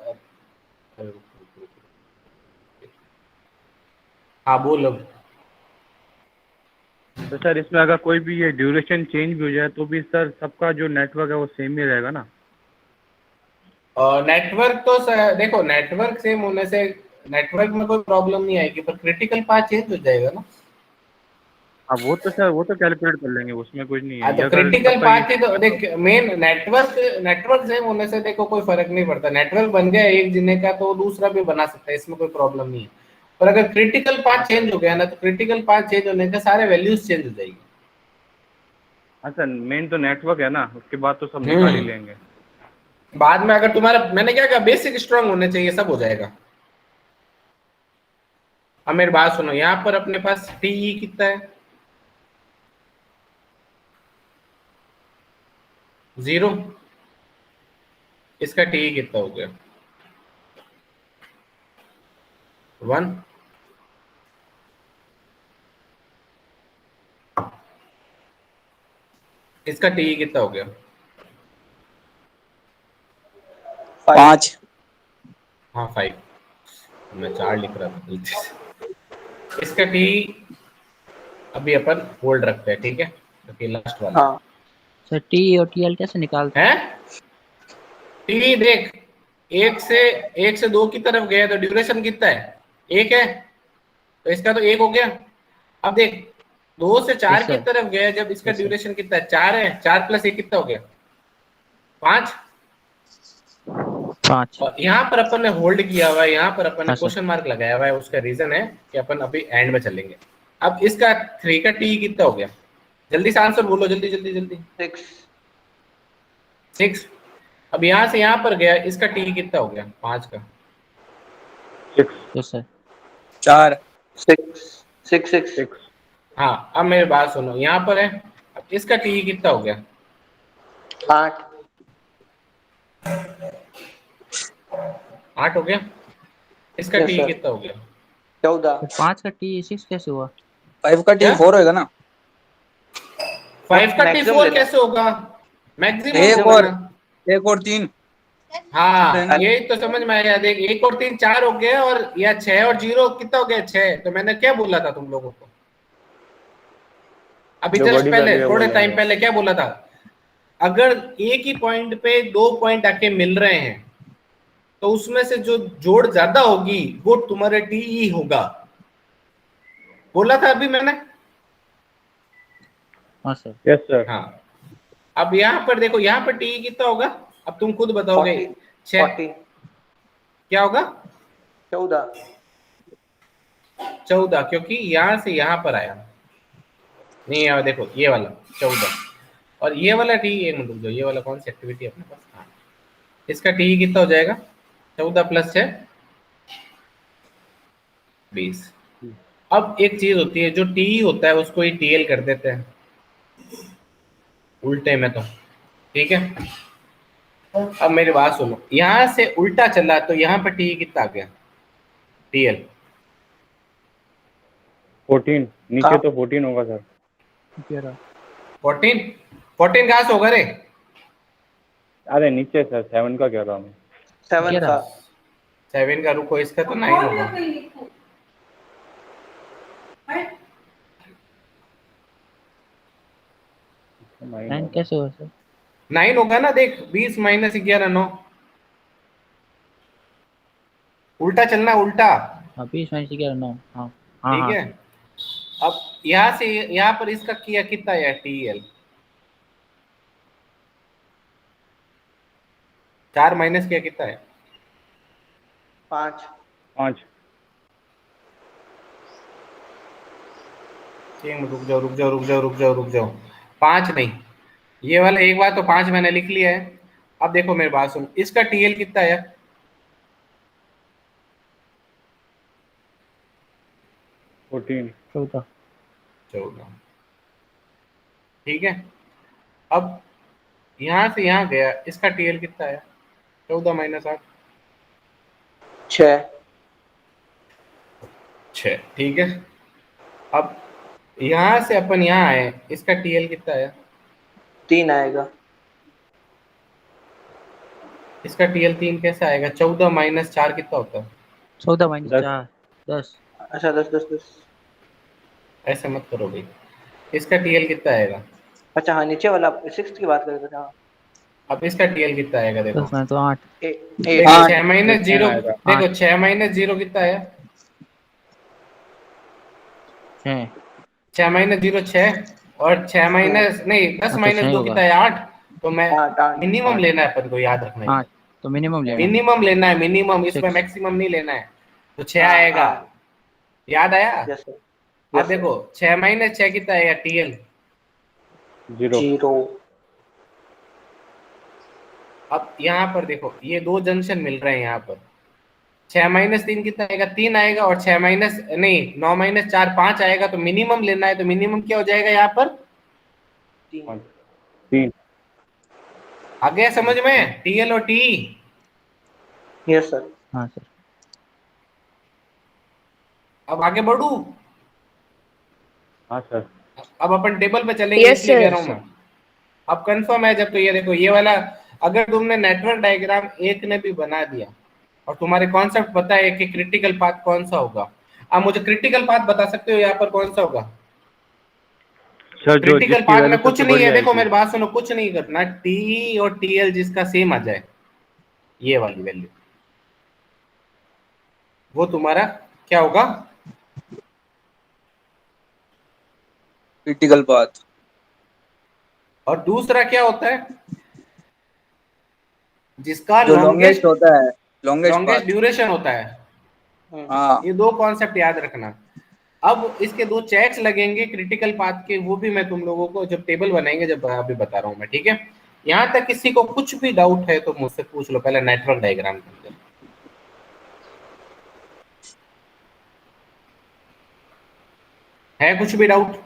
Speaker 1: हाँ बोलो।
Speaker 6: तो सर इसमें अगर कोई भी ये ड्यूरेशन चेंज भी हो जाए तो भी सर सबका जो नेटवर्क है वो सेम ही रहेगा ना?
Speaker 1: नेटवर्क तो देखो नेटवर्क सेम होने से नेटवर्क में कोई प्रॉब्लम नहीं आएगी, पर क्रिटिकल पाथ चेंज हो जाएगा ना।
Speaker 6: हाँ वो तो सर वो तो कैलकुलेट कर लेंगे, उसमें कुछ नहीं है।
Speaker 1: तो
Speaker 6: ये अगर
Speaker 1: क्रिटिकल
Speaker 6: सबका
Speaker 1: पाथ ही तो देख, मेन नेटवर्क सेम होने से देखो कोई फर्क नहीं पड़ता। नेटवर्क बन गया एक जिने का तो दूसरा भी बना सकता है, इसमें कोई प्रॉब्लम नहीं है। पर अगर क्रिटिकल पाथ चेंज हो गया ना, तो क्रिटिकल पाथ चेंज होने से सारे वैल्यूज चेंज हो जाएगी।
Speaker 6: हाँ सर मेन तो नेटवर्क है ना, उसके बाद तो सब निकाल ही लेंगे।
Speaker 1: बाद में अगर तुम्हारा, मैंने क्या कहा, बेसिक स्ट्रांग होने चाहिए, सब हो जाएगा। अब मेरी बात सुनो, यहाँ पर अपने पास टीई कितना है 0, इसका टीई कितना हो गया 1, इसका टीई कितना हो गया
Speaker 2: 5।
Speaker 1: हाँ 5, मैं 4 लिख रहा था गलती से। इसका टी अभी अपन होल्ड रखते हैं, ठीक है, क्योंकि लास्ट वाला।
Speaker 2: हाँ
Speaker 3: सर टी और टीएल कैसे निकालते
Speaker 1: हैं टी देख, एक से 2 की तरफ गया तो ड्यूरेशन कितना है 1 है, तो इसका तो 1 हो गया। अब देख 2 से 4
Speaker 3: Yes,
Speaker 1: की
Speaker 3: sir.
Speaker 1: तरफ गया जब, इसका
Speaker 3: Yes, sir.
Speaker 1: ड्यूरेशन कितना है 4 है, 4 + 1 कितना हो गया 5।
Speaker 3: 5?
Speaker 1: और यहाँ पर अपन ने होल्ड किया हुआ है, यहाँ पर अपन ने
Speaker 3: हाँ, सर।
Speaker 1: क्वेश्चन मार्क लगाया हुआ है। उसका रीजन है कि अपन अभी एंड में चलेंगे। अब इसका 3 का टी कितना हो गया, जल्दी से आंसर बोलो, जल्दी जल्दी जल्दी। 6। अब यहाँ से यहाँ पर गया, इसका टी कितना हो गया 5 का
Speaker 6: 6
Speaker 3: यस सर।
Speaker 2: 4
Speaker 6: 6
Speaker 1: हाँ। अब मेरी बात सुनो, यहाँ पर है, अब इसका टी कितना हो गया 8 हो गया। इसका
Speaker 2: Yes,
Speaker 1: टी
Speaker 2: sir.
Speaker 1: कितना हो गया
Speaker 2: 14।
Speaker 3: तो 5 का टी 6 कैसे हुआ?
Speaker 2: 5 का टी
Speaker 1: क्या?
Speaker 2: 4 होएगा ना।
Speaker 1: 5 का टी
Speaker 2: Maximum
Speaker 1: 4
Speaker 2: लेना।
Speaker 1: कैसे होगा, मैक्सिमम
Speaker 2: एक
Speaker 1: होगा
Speaker 2: और
Speaker 1: ना।
Speaker 2: 1 और 3।
Speaker 1: हाँ
Speaker 2: लेना।
Speaker 1: यही तो समझ में आया। देख 1 और 3 4 हो गया, और या 6 और 0 कितना हो गया 6। तो मैंने क्या बोला था तुम लोगों को अभी
Speaker 6: जो
Speaker 1: जस्ट
Speaker 6: बड़ी
Speaker 1: पहले,
Speaker 6: value है वो
Speaker 1: थोड़े टाइम
Speaker 6: लेंगे।
Speaker 1: पहले क्या बोला था, अगर एक ही पॉइंट पे 2 पॉइंट आके मिल रहे हैं तो उसमें से जो जोड़ ज्यादा होगी वो तुम्हारे टीई होगा, बोला था अभी मैंने।
Speaker 3: हाँ सर।
Speaker 6: Yes sir.
Speaker 1: हाँ। अब यहाँ पर देखो, यहाँ पर टीई कितना होगा, अब तुम खुद बताओगे।
Speaker 2: 40।
Speaker 1: क्या होगा
Speaker 2: 14।
Speaker 1: 14, क्योंकि यहाँ से यहाँ पर आया नहीं। यहाँ देखो ये वाला 14 और ये वाला टी, एक मिनट रुक जाओ, ये वाला कौन सी एक्टिविटी है अपने पास। हाँ, इसका टी कितना हो जाएगा 14 + 6 20। अब एक चीज होती है, जो टी होता है उसको ही टीएल कर देते हैं उल्टे में, तो ठीक है। अब मेरी बात सुनो, यहाँ से उल्टा चला तो यहाँ पर टी कितना आ गया टीएल
Speaker 6: 14 नीचे तो 14 होगा सर।
Speaker 1: 14 कहाँ से होगा रे।
Speaker 6: अरे नीचे सर 7 का कह रहा हूँ।
Speaker 2: 7 का
Speaker 1: 7 का, रुको, इसका तो 9 होगा।
Speaker 3: नाइन कैसे हुआ सर?
Speaker 1: 9 होगा ना, देख 20 - 11 9, उल्टा चलना, उल्टा।
Speaker 3: हाँ 20 - 11 9। हाँ हाँ
Speaker 1: ठीक
Speaker 3: हाँ।
Speaker 1: है। अब यहाँ से यहाँ पर इसका किया कितना है टीएल 4 माइनस किया कितना है
Speaker 2: 5।
Speaker 6: 5
Speaker 1: रुक जाओ रुक जाओ रुक जाओ रुक जाओ रुक जाओ, 5 नहीं, ये वाला एक बार तो 5 मैंने लिख लिया है। अब देखो मेरी बात सुन, इसका टीएल कितना है
Speaker 6: 14।
Speaker 3: 14।
Speaker 1: 14। ठीक है, अब यहाँ से यहाँ गया, इसका टीएल कितना आया? 14 माइनस 8,
Speaker 2: 6।
Speaker 1: 6। ठीक है, अब यहाँ से अपन यहाँ आए, इसका टीएल कितना आया?
Speaker 2: 3 आएगा।
Speaker 1: इसका टीएल 3 कैसे आएगा? 14 माइनस 4 कितना होता है?
Speaker 3: 14 माइनस
Speaker 6: 10।
Speaker 3: 4 10।
Speaker 2: अच्छा 10 10 10।
Speaker 1: ऐसे मत करो भाई, इसका टीएल कितना आएगा?
Speaker 2: अच्छा हाँ, नीचे वाला 6 की बात कर रहे थे। हाँ
Speaker 1: अब इसका टीएल कितना आएगा? देखो
Speaker 3: 10 में तो 8।
Speaker 2: 8।
Speaker 1: देखो 6 माइनस 0,
Speaker 6: आएगा।
Speaker 1: देखो 6 माइनस 0 कितना आया?
Speaker 3: 6।
Speaker 1: 6 माइनस 0 6, और 6 माइनस नहीं 10
Speaker 3: हाँ, तो
Speaker 1: माइनस
Speaker 3: 6
Speaker 1: 2
Speaker 3: होगा।
Speaker 1: कितना है? 8। तो मैं
Speaker 2: 8
Speaker 1: मिनिमम लेना है अपन को, याद रखना है।
Speaker 3: 8 तो मिनिमम लेना है।
Speaker 1: मिनिमम लेना है, मिनिमम, इसमें
Speaker 3: 6।
Speaker 1: मैक्सिमम नहीं लेना है। तो 6 आएगा, याद आया?
Speaker 2: Yes sir.
Speaker 1: अब देखो 6 माइनस 6 कितना आएगा? टीएल
Speaker 6: 0।
Speaker 2: 0।
Speaker 1: अब यहाँ पर देखो, ये दो जंक्शन मिल रहे हैं यहाँ पर। 6 माइनस 3 कितना आएगा? 3 आएगा, और 6 माइनस नहीं 9 माइनस 4 5 आएगा। तो मिनिमम लेना है, तो मिनिमम क्या हो जाएगा यहाँ पर?
Speaker 6: 3।
Speaker 1: आ गया समझ में? टीएल और टी।
Speaker 2: Yes sir.
Speaker 3: हाँ सर।
Speaker 1: अब आगे बढ़ू?
Speaker 6: हाँ सर।
Speaker 1: अब अपन टेबल पे चलेंगे,
Speaker 7: Yes,
Speaker 1: इसलिए कह
Speaker 7: sir.
Speaker 1: रहा हूँ मैं। अब कंफर्म है जब, तो ये देखो, ये वाला अगर तुमने नेटवर्क डायग्राम एक ने भी बना दिया और तुम्हारे कॉन्सेप्ट पता है कि क्रिटिकल पाथ कौन सा होगा, आप मुझे क्रिटिकल पाथ बता सकते हो यहाँ पर कौन सा होगा?
Speaker 6: सर जो
Speaker 1: क्रिटिकल
Speaker 6: जिसकी
Speaker 1: पाथ
Speaker 6: वैल्यू
Speaker 1: में कुछ
Speaker 6: सबसे
Speaker 1: नहीं
Speaker 6: बड़ी
Speaker 1: है, देखो
Speaker 6: आएगी।
Speaker 1: मेरी बात सुनो, कुछ नहीं करना, टी और टीएल जिसका सेम आ जाए, ये वाली वैल्यू, वो तुम्हारा क्या होगा?
Speaker 8: Critical path.
Speaker 1: और दूसरा क्या होता है? जिसका
Speaker 8: जो लॉन्गेस्ट
Speaker 1: लॉन्गेस्ट
Speaker 8: होता है, लॉन्गेस्ट
Speaker 1: लॉन्गेस्ट
Speaker 8: पाथ।
Speaker 1: ड्यूरेशन होता है।
Speaker 8: हाँ
Speaker 1: ये दो कॉन्सेप्ट याद रखना। अब इसके दो चेक्स लगेंगे क्रिटिकल पाथ के, वो भी मैं तुम लोगों को जब टेबल बनाएंगे, जब अभी बता रहा हूँ मैं, ठीक है? यहाँ तक किसी को कुछ भी डाउट है तो मुझसे पूछ लो, पहले नेटवर्क डायग्राम के अंदर। है कुछ भी doubt?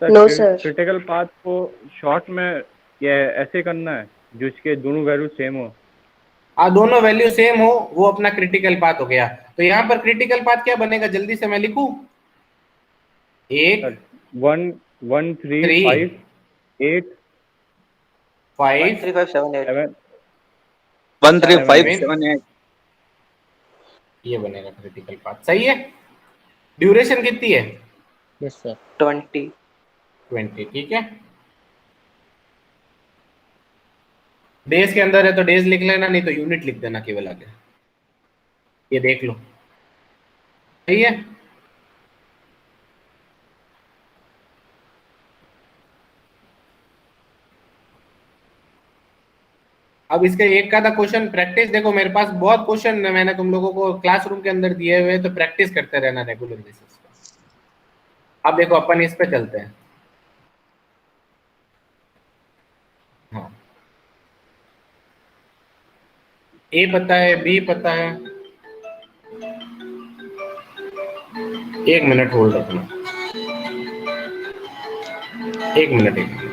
Speaker 7: No, sir.
Speaker 6: Critical path को शॉर्ट में ये ऐसे करना है जिसके दोनों वैल्यू सेम हो।
Speaker 1: दोनों वैल्यू सेम हो, वो अपना क्रिटिकल पाथ हो गया। तो यहाँ पर क्रिटिकल पाथ क्या बनेगा? जल्दी से मैं लिखूं। 1
Speaker 6: 1 1 3
Speaker 1: 3
Speaker 6: 5 8
Speaker 1: 5
Speaker 2: 3 5 7 8।
Speaker 6: 7
Speaker 8: 1 3 5
Speaker 1: 7
Speaker 8: 7 8।
Speaker 1: ये बनेगा क्रिटिकल पाथ। सही है? ड्यूरेशन कितनी है?
Speaker 3: Yes sir.
Speaker 2: 20।
Speaker 1: 20। ठीक है, डेज के अंदर है तो डेज लिख लेना, नहीं तो यूनिट लिख देना केवल आगे। ये देख लो, सही है? अब इसके एक का था क्वेश्चन प्रैक्टिस। देखो मेरे पास बहुत क्वेश्चन मैंने तुम लोगों को क्लासरूम के अंदर दिए हुए, तो प्रैक्टिस करते रहना रेगुलर बेसिस पे। अब देखो अपन इस पे चलते हैं। हाँ, ए पता है, बी पता है। 1 मिनट होल्ड रखना, 1 मिनट 1 मिनट।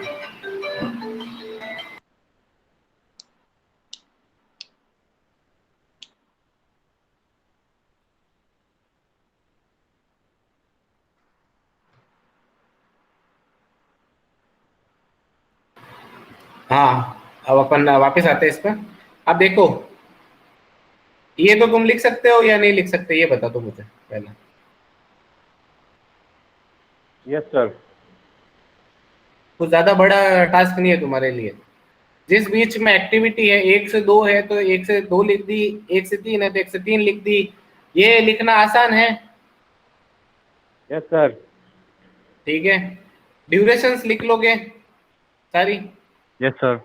Speaker 1: हाँ, अब अपन वापस आते हैं इस पर। अब देखो, ये तो तुम लिख सकते हो या नहीं लिख सकते, ये बता दो मुझे पहले।
Speaker 6: Yes sir.
Speaker 1: कुछ ज्यादा बड़ा टास्क नहीं है तुम्हारे लिए। जिस बीच में एक्टिविटी है 1 से 2 है तो 1 से 2 लिख दी, 1 से 3 है तो 1 से 3 लिख दी। ये लिखना आसान है।
Speaker 6: Yes sir.
Speaker 1: ठीक है, ड्यूरेशंस लिख लोगे सारी?
Speaker 6: Yes sir.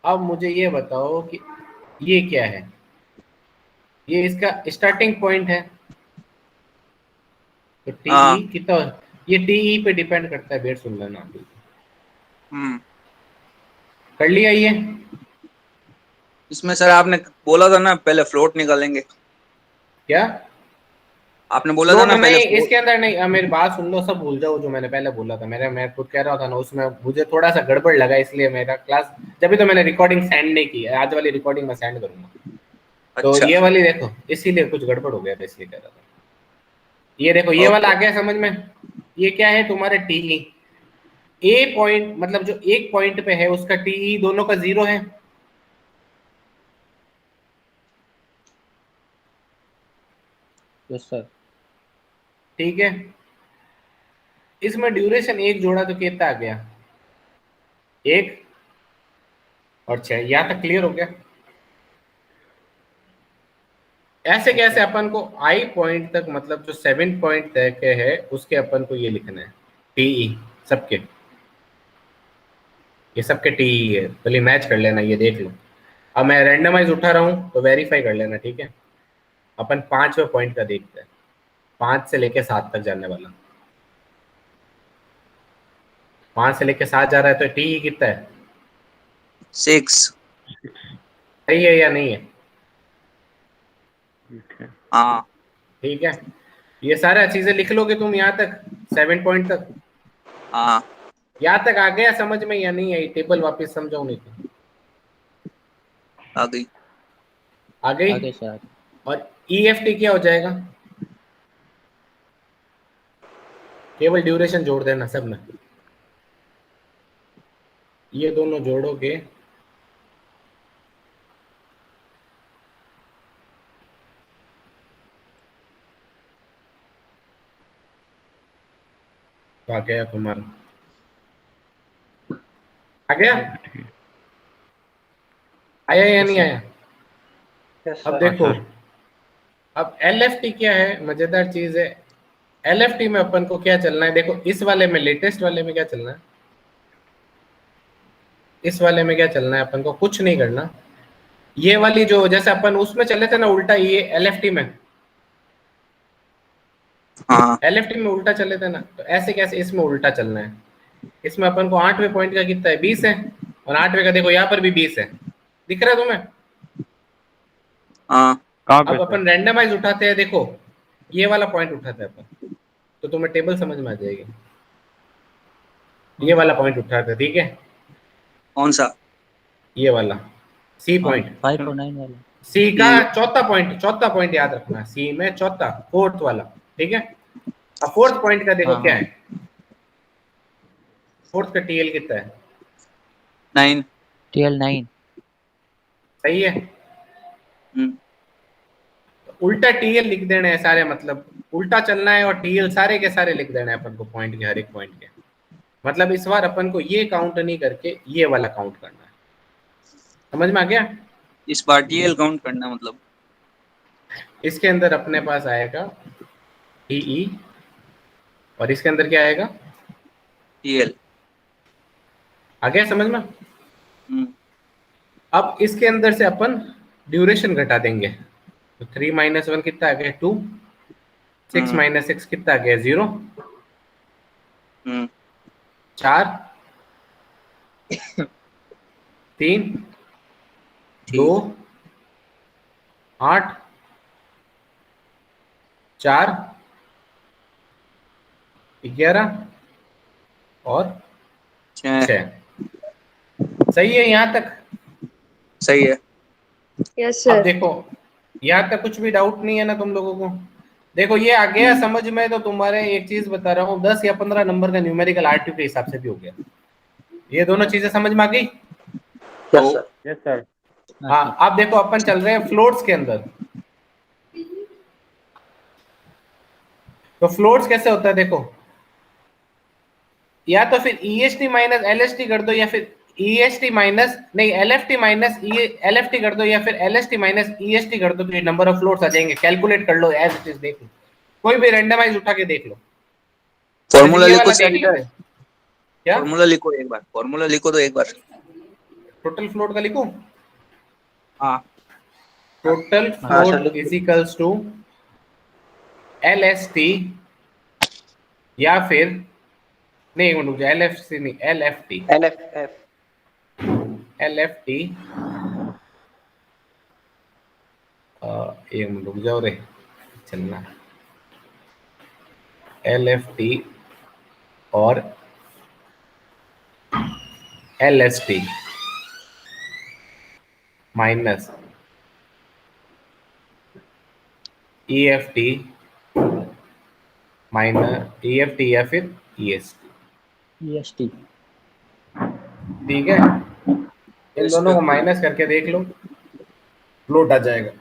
Speaker 1: अब मुझे ये बताओ कि ये क्या है? ये इसका स्टार्टिंग पॉइंट है, तो टीई कितना? ये टीई पे डिपेंड करता है, वेट सुन लेना। कर लिया ये?
Speaker 8: इसमें सर आपने बोला था ना पहले फ्लोट निकालेंगे।
Speaker 1: क्या?
Speaker 8: आपने बोला था ना
Speaker 1: नहीं,
Speaker 8: पहले
Speaker 1: इसके अंदर नहीं। अब मेरी बात सुन लो, सब भूल जाओ जो मैंने पहले बोला था। मैं खुद कह रहा था ना, उसमें मुझे थोड़ा सा गड़बड़ लगा, इसलिए मेरा क्लास जब तो मैंने रिकॉर्डिंग सेंड नहीं की। आज वाली रिकॉर्डिंग मैं सेंड करूंगा। तो
Speaker 8: अच्छा
Speaker 1: ये वाली देखो, इसीलिए कुछ गड़बड़ हो गया था, इसलिए कह रहा था। ये देखो, ये वाला आ गया समझ में। ये क्या है तुम्हारे टीई। ए पॉइंट मतलब जो एक पॉइंट पे है उसका टीई दोनों का 0 है।
Speaker 3: Yes sir.
Speaker 1: ठीक है, इसमें ड्यूरेशन एक जोड़ा तो कितना आ गया, 1 और 6। यहाँ तक क्लियर हो गया। ऐसे कैसे अपन को आई पॉइंट तक, मतलब जो 7 पॉइंट तक है उसके अपन को ये लिखना है टीई सबके। ये सबके टीई है, पहले मैच कर लेना, ये देख लो। अब मैं रैंडमाइज उठा रहा हूँ तो वेरीफाई कर लेना, ठीक है। अपन 5वें पॉइंट का देखते हैं, 5 से लेके 7 तक जाने वाला। 5 से लेके 7 जा रहा है तो टीई कितना है,
Speaker 8: 6।
Speaker 1: सही है या नहीं है?
Speaker 8: हाँ
Speaker 1: ठीक है, ये सारा चीजें लिख लोगे तुम यहाँ तक, 7 पॉइंट तक।
Speaker 8: हाँ
Speaker 1: यहाँ तक आ गया समझ में या नहीं आई? टेबल वापस समझाऊं नहीं तो?
Speaker 8: आ गई।
Speaker 1: आ गई।
Speaker 3: आगे सर।
Speaker 1: और EFT क्या हो जाएगा? केवल ड्यूरेशन जोड़ देना सब में, ये दोनों जोड़ोगे तो आ गया तुम्हारा। आ गया? आया या नहीं आया?
Speaker 2: यस
Speaker 1: अब
Speaker 2: सर।
Speaker 1: देखो, अब LFT क्या है, मजेदार चीज है। LFT में अपन को क्या चलना है, देखो इस वाले में, लेटेस्ट वाले में क्या चलना है, इस वाले में क्या चलना है, अपन को कुछ नहीं करना। ये वाली जो जैसे अपन उसमें चले थे ना उल्टा, ये LFT में,
Speaker 8: हाँ
Speaker 1: LFT में उल्टा चले थे ना, तो ऐसे कैसे इसमें उल्टा चलना है। इसमें अपन को 8वें पॉइंट का कितना है, 20 है। और 8वें का देखो यहाँ पर भी 20 है, दिख रहा है तुम्हें?
Speaker 8: हाँ।
Speaker 6: कहाँ पे
Speaker 1: अब अपन रैंडमाइज उठाते हैं, देखो ये वाला पॉइंट उठाते हैं अपन, तो तुम्हें टेबल समझ में आ जाएगी। ये वाला पॉइंट उठाते हैं, ठीक है।
Speaker 8: कौन सा?
Speaker 1: ये वाला C पॉइंट,
Speaker 3: 5 और 9 वाला।
Speaker 1: C का चौथा पॉइंट याद रखना, C में चौथा, 4th वाला, ठीक है। अब 4th पॉइंट का देखो
Speaker 3: हाँ,
Speaker 1: क्या
Speaker 3: हाँ।
Speaker 1: है, 4th का TL कितना है,
Speaker 8: 9।
Speaker 3: TL 9।
Speaker 1: सही है। उल्टा TL लिख देना है सारे, मतलब उल्टा चलना है और TL सारे के सारे लिख देना है अपन को, पॉइंट के हर एक पॉइंट के। मतलब इस बार अपन को ये काउंट नहीं करके ये वाला काउंट करना है। समझ में आ गया?
Speaker 8: इस बार TL काउंट करना मतलब?
Speaker 1: इसके अंदर अपने पास आएगा TE और इसके अंदर क्या आएगा,
Speaker 8: TL।
Speaker 1: आ गया समझ में? अब इसके अंदर से अपन ड्यूरेशन घटा देंगे, तो 3 - 1 कितना आ गया, 2। 6 - 6 कितना आ गया, 0। 4 3 2 8 4 11 और 6। सही है यहाँ तक?
Speaker 8: सही है।
Speaker 7: यस
Speaker 1: अब
Speaker 7: सर।
Speaker 1: देखो यहाँ तक कुछ भी डाउट नहीं है ना तुम लोगों को? देखो ये आ गया समझ में, तो तुम्हारे एक चीज बता रहा हूँ, 10 या 15 नंबर का न्यूमेरिकल RTU के हिसाब से भी हो गया। ये दोनों चीजें समझ में आ गई?
Speaker 2: Yes sir.
Speaker 6: Yes sir.
Speaker 1: हाँ, आप देखो अपन चल रहे हैं फ्लोट्स के अंदर। तो फ्लोट्स कैसे होता है देखो, या तो फिर EST माइनस LST कर दो, या फिर EST माइनस नहीं LFT माइनस LFT कर दो, या फिर LST माइनस EST कर दो, तो ये नंबर ऑफ फ्लोट्स आ जाएंगे। कैलकुलेट कर लो एज इट इज, देख लो, कोई भी रैंडमाइज उठा के देख लो।
Speaker 8: फॉर्मूला
Speaker 1: ये
Speaker 8: लिखो
Speaker 1: वाला
Speaker 8: सर
Speaker 1: देख
Speaker 8: इधर।
Speaker 1: लो। क्या
Speaker 8: फॉर्मूला लिखो एक बार, फॉर्मूला लिखो तो एक बार।
Speaker 1: टोटल फ्लोट का लिखूं?
Speaker 8: हाँ।
Speaker 1: टोटल
Speaker 2: हाँ, सर,
Speaker 1: फ्लोट
Speaker 2: लिख दो।
Speaker 1: इज इक्वल्स टू LST, या फिर नहीं रुक जाए, LFC नहीं, LFT LFT एक मिनट रुक जाओ रे, चलना LFT और LST minus EFT minus EFT या फिर EST।
Speaker 3: EST।
Speaker 1: ठीक है, इन दोनों को माइनस करके देख लो, फ्लोट आ जाएगा।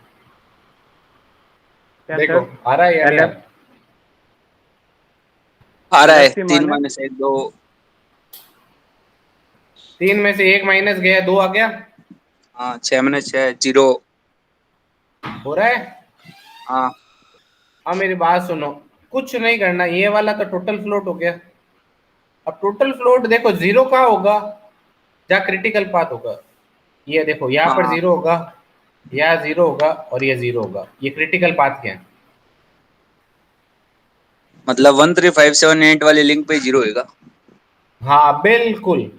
Speaker 6: क्या
Speaker 1: देखो
Speaker 6: सर?
Speaker 1: आ रहा है या नहीं आ
Speaker 6: LF
Speaker 1: रहा?
Speaker 8: आ रहा है
Speaker 6: LFT
Speaker 8: 3
Speaker 6: माइनस
Speaker 8: -1 2।
Speaker 1: 3 में से 1 माइनस गया, 2 आ गया।
Speaker 8: हाँ 6 - 0।
Speaker 1: हो रहा है।
Speaker 8: हाँ
Speaker 1: अब मेरी बात सुनो, कुछ नहीं करना, ये वाला तो टोटल फ्लोट हो गया। अब टोटल फ्लोट देखो जीरो कहाँ होगा, जहाँ क्रिटिकल पाथ होगा। ये देखो यहाँ पर
Speaker 8: हाँ,
Speaker 1: जीरो होगा, यहाँ जीरो होगा और ये जीरो होगा। ये क्रिटिकल पाथ क्या है?
Speaker 8: मतलब 13578 वाली लिंक पे 0 होगा।
Speaker 1: हाँ बिल्कुल,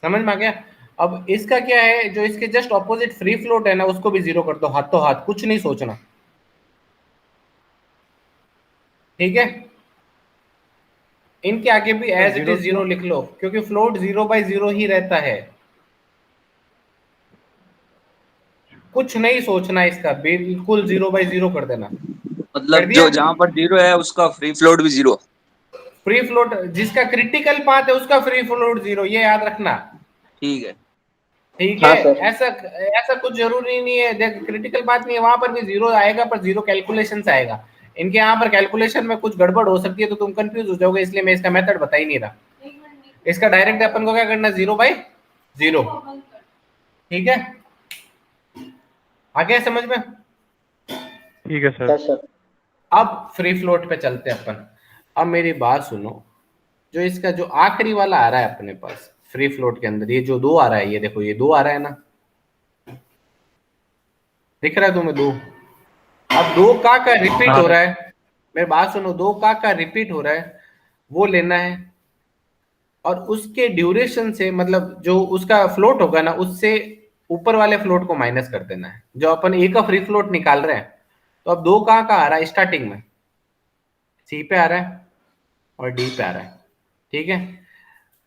Speaker 1: समझ में आ गया। अब इसका क्या है, जो इसके जस्ट ऑपोजिट फ्री फ्लोट है ना, उसको भी जीरो कर दो, हाथों हाथ, कुछ नहीं सोचना। ठीक है, इनके आगे भी एज इट इज जीरो लिख लो, क्योंकि फ्लोट 0/0 ही रहता है। कुछ नहीं सोचना इसका, बिल्कुल 0/0 कर देना। कर
Speaker 8: मतलब
Speaker 1: दिया।
Speaker 8: जो जहाँ पर 0 है उसका फ्री फ्लोट भी 0।
Speaker 1: फ्री फ्लोट जिसका क्रिटिकल पाथ है उसका फ्री फ्लोट 0, ये याद रखना।
Speaker 8: ठीक है।
Speaker 1: ठीक है,
Speaker 2: हाँ सर।
Speaker 1: ऐसा ऐसा कुछ जरूरी नहीं है, देख क्रिटिकल पाथ नहीं है वहां पर भी 0 आएगा, पर 0 कैलकुलेशन से आएगा। इनके यहाँ पर कैलकुलेशन में कुछ गड़बड़ हो सकती है, तो तुम कंफ्यूज हो जाओगे, इसलिए मैं इसका मेथड बता ही नहीं रहा। इसका डायरेक्ट अपन को क्या करना, 0/0। ठीक है, आ गया समझ में?
Speaker 6: ठीक है सर।
Speaker 2: Yes sir.
Speaker 1: अब फ्री फ्लोट पे चलते हैं अपन। अब मेरी बात सुनो, जो इसका जो आखिरी वाला आ रहा है अपने पास फ्री फ्लोट के अंदर, ये जो 2 आ रहा है, ये देखो ये 2 आ रहा है ना, दिख रहा है तुम्हें 2? अब 2 का रिपीट हो रहा है। मेरी बात सुनो, 2 का रिपीट हो रहा है, वो लेना है। और उसके ड्यूरेशन से, मतलब जो उसका फ्लोट होगा ना, उससे ऊपर वाले फ्लोट को माइनस कर देना है, जो अपन ए का फ्री फ्लोट निकाल रहे हैं। तो अब 2 कहाँ का आ रहा है स्टार्टिंग में, सी पे आ रहा है और डी पे आ रहा है। ठीक है,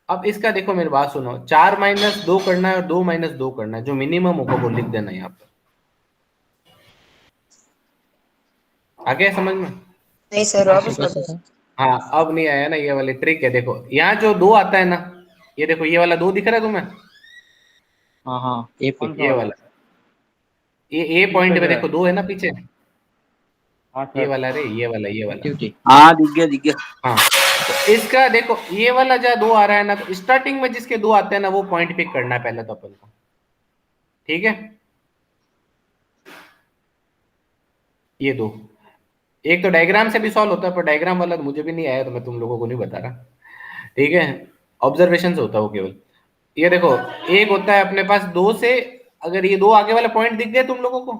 Speaker 1: अब इसका देखो, मेरी बात सुनो, 4 - 2 करना है और 2 - 2 करना है, जो मिनिमम होगा वो लिख देना यहाँ पर। आ गया समझ में?
Speaker 7: नहीं सर, वापस
Speaker 3: कैसे
Speaker 7: बताओ।
Speaker 3: सर?
Speaker 1: हाँ अब नहीं आया ना, ये वाली ट्रिक है। देखो यहाँ जो 2 आता है ना, ये देखो ये वाला 2 दिख रहा है तुम्हें,
Speaker 3: हाँ हाँ, ए पे।
Speaker 1: ये वाला, ये ए पॉइंट में देखो 2 है ना पीछे,
Speaker 6: हाँ
Speaker 1: ये
Speaker 6: सर।
Speaker 1: वाला रे, ये वाला, ये वाला।
Speaker 3: एक्टिविटी।
Speaker 8: हाँ दिख गया दिख गया।
Speaker 1: हाँ, तो इसका देखो ये वाला जहाँ 2 आ रहा है ना, तो स्टार्टिंग में जिसके 2 आते हैं ना, वो पॉइंट पिक करना है पहले तो अपन को। ठीक है, ये 2, एक तो डायग्राम से भी सॉल्व होता है, पर डायग्राम वाला तो मुझे भी नहीं आया, तो मैं तुम लोगों को नहीं बता रहा। ठीक है, ऑब्जर्वेशन से होता है वो केवल। ये देखो, एक होता है अपने पास 2 से, अगर ये 2 आगे वाले पॉइंट दिख गए तुम लोगों को,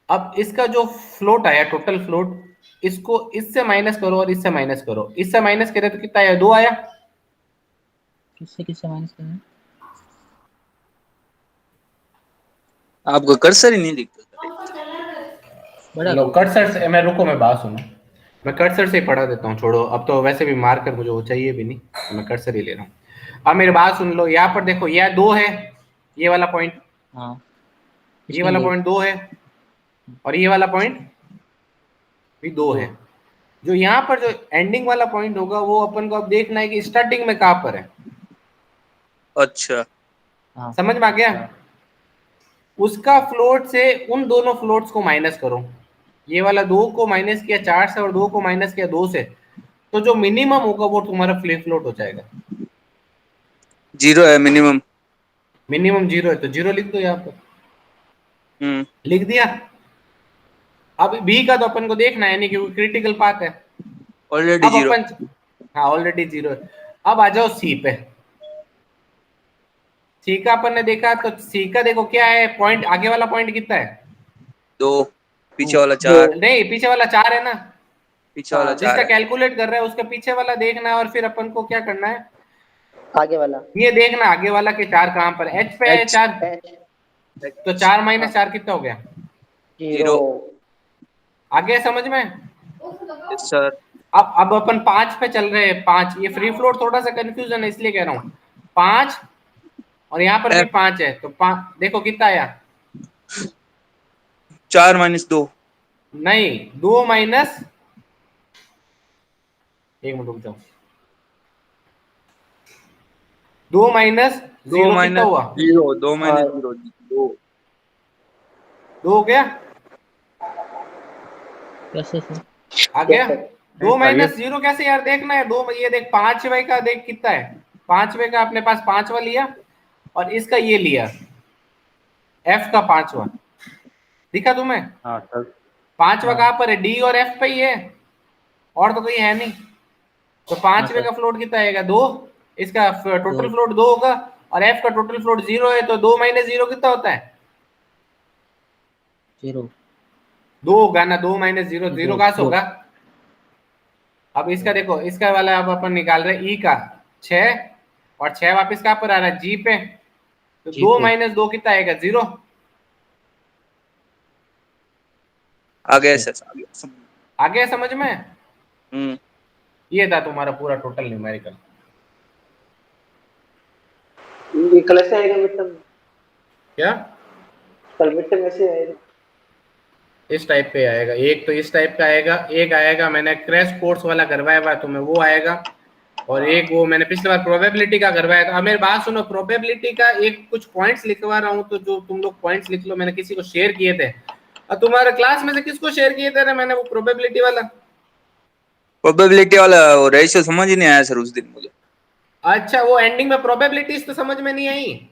Speaker 1: अब इसका जो फ्लोट आया, टोटल फ्लोट, इसको इससे माइनस करो और इससे माइनस करो। इससे माइनस करे तो कितना आया, 2 आया।
Speaker 3: किससे किससे माइनस करना है?
Speaker 8: आपको कर्सर ही नहीं दिखता।
Speaker 3: बड़ा
Speaker 1: लो
Speaker 3: दो।
Speaker 1: कर्सर से, मैं रुको, मैं बात सुनो, मैं कर्सर से ही पढ़ा देता हूँ, छोड़ो। अब तो वैसे भी मार्कर मुझे वो चाहिए भी नहीं, तो मैं कर्सर ही ले रहा हूँ। अब मेरी बात सुन लो, यहाँ पर देखो यह 2 है, ये वाला पॉइंट,
Speaker 3: हाँ,
Speaker 1: ये
Speaker 3: इसमें
Speaker 1: वाला
Speaker 3: ये
Speaker 1: पॉइंट 2 है, और ये वाला पॉइंट भी 2 है। जो यहाँ पर जो एंडिंग वाला पॉइंट होगा, वो अपन को अब देखना है कि स्टार्टिंग में कहाँ पर है।
Speaker 8: अच्छा
Speaker 3: हाँ,
Speaker 1: समझ में आ गया? उसका फ्लोट से उन दोनों फ्लोट्स को माइनस करो। ये वाला 2 को माइनस किया 4 से और 2 को माइनस किया 2 से, तो जो मिनिमम होगा वो तुम्हारा फ्री फ्लोट हो जाएगा।
Speaker 8: 0 है मिनिमम।
Speaker 1: मिनिमम 0 है तो 0 लिख दो यहाँ पर। लिख दिया। अब बी का तो अपन को देखना है नहीं, क्योंकि क्रिटिकल पाथ है।
Speaker 8: ऑलरेडी
Speaker 1: अब
Speaker 8: 0।
Speaker 1: अपन, हाँ ऑलरेडी 0 है। अब आ जाओ सी पे। सी का अपन ने देखा, तो सी का देखो क्या है, पॉइंट आगे वाला पॉइंट कितना है,
Speaker 8: 2, पीछे वाला 4,
Speaker 1: नहीं पीछे वाला 4 है ना।
Speaker 8: पीछे वाला 4
Speaker 1: जिसका
Speaker 8: है।
Speaker 1: कैलकुलेट कर रहा है उसका पीछे वाला देखना है, और फिर अपन को क्या करना है,
Speaker 2: आगे वाला।
Speaker 1: ये देखना आगे वाला के 4 कहाँ पर, एच पे है 4,
Speaker 2: एच
Speaker 1: तो 4 - 4 कितना हो गया,
Speaker 2: 0।
Speaker 1: आ गया समझ में?
Speaker 8: Yes sir.
Speaker 1: अब अपन 5 पे चल रहे हैं, 5, ये फ्री फ्लोट थोड़ा सा कंफ्यूजन है इसलिए कह रहा हूँ। 5 और यहाँ पर भी 5 है, तो 5 देखो कितना आया।
Speaker 8: 4 - 2।
Speaker 1: नहीं, 2 माइनस, एक मिनट रुक जाओ, 2 माइनस
Speaker 8: 2
Speaker 1: 0 कितना हुआ?
Speaker 8: 0, 2 - 0, 2।
Speaker 1: 2 हो गया,
Speaker 3: कैसे सर?
Speaker 1: आ गया। 2
Speaker 6: आइए।
Speaker 1: माइनस 0 कैसे यार, देखना है। 2, ये देख 5वें का देख कितना है, 5वें का अपने पास 5वां लिया और इसका ये लिया f का 5वां, दिखा तुम्हें?
Speaker 6: हाँ सर।
Speaker 1: 5वां कहाँ पर है? d और f पे ही है, और तो कोई है नहीं। तो 5वें का फ्लोट कितना आएगा? 2, इसका टोटल फ्लोट 2 होगा और f का टोटल फ्लोट 0 है, तो 2 माइनस 0 कितना होता है?
Speaker 3: 0।
Speaker 1: 2 होगा ना, 2 माइनस 0, 0 कहाँ से होगा? अब इसका देखो, इसका वाला अब अपन निकाल रहे हैं e का 6, और 6 वापस कहाँ पर आ रहा है? g पे, तो 2 माइनस 2 कितना आएगा? 0।
Speaker 8: आ गया सर,
Speaker 1: आ गया समझ में? ये था तुम्हारा पूरा टोटल न्यूमेरिकल।
Speaker 2: ये कल से आएगा मिड टर्म?
Speaker 1: क्या?
Speaker 2: कल मिड टर्म ऐसे आएगा?
Speaker 1: इस टाइप पे आएगा, एक तो इस टाइप का आएगा, एक आएगा मैंने क्रैश कोर्स वाला करवाया हुआ है तो मैं वो आएगा, और एक वो मैंने पिछली बार प्रोबेबिलिटी का करवाया था। अब मेरी बात सुनो, प्रोबेबिलिटी का एक कुछ पॉइंट्स लिखवा रहा हूँ, तो जो तुम लोग पॉइंट्स लिख लो, मैंने किसी को शेयर किए थे। और तुम्हारे क्लास में से किसको शेयर किए थे मैंने वो प्रोबेबिलिटी वाला?
Speaker 8: प्रोबेबिलिटी वाला रेशियो समझ ही नहीं आया सर उस दिन मुझे।
Speaker 1: अच्छा, वो एंडिंग में प्रोबेबिलिटीज तो समझ में नहीं आई?